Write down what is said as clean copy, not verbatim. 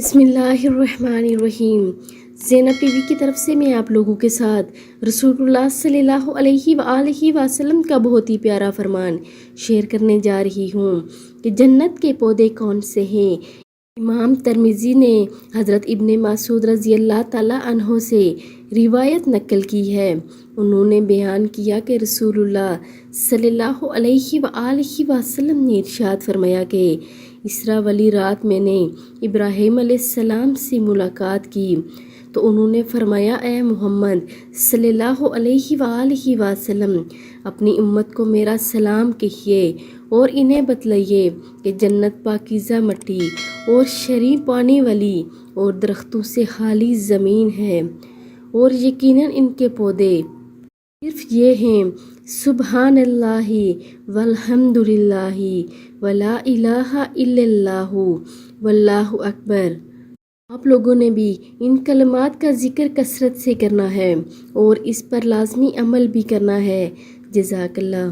بسم اللہ الرحمن الرحیم۔ زینب ٹی وی کی طرف سے میں آپ لوگوں کے ساتھ رسول اللہ صلی اللہ علیہ وآلہ وسلم کا بہت ہی پیارا فرمان شیئر کرنے جا رہی ہوں کہ جنت کے پودے کون سے ہیں۔ امام ترمذی نے حضرت ابن مسعود رضی اللہ تعالیٰ عنہ سے روایت نقل کی ہے۔ انہوں نے بیان کیا کہ رسول اللہ صلی اللہ علیہ وآلہ وسلم نے ارشاد فرمایا کہ اسرا والی رات میں نے ابراہیم علیہ السلام سے ملاقات کی تو انہوں نے فرمایا، اے محمد صلی اللہ علیہ وآلہ وسلم، اپنی امت کو میرا سلام کہیے اور انہیں بتلائیے کہ جنت پاکیزہ مٹی اور شرعی پانی والی اور درختوں سے خالی زمین ہے، اور یقیناً ان کے پودے صرف یہ ہیں، سبحان اللہ والحمد للہ ولا الہ الا اللہ واللہ اکبر۔ آپ لوگوں نے بھی ان کلمات کا ذکر کثرت سے کرنا ہے اور اس پر لازمی عمل بھی کرنا ہے۔ جزاک اللہ۔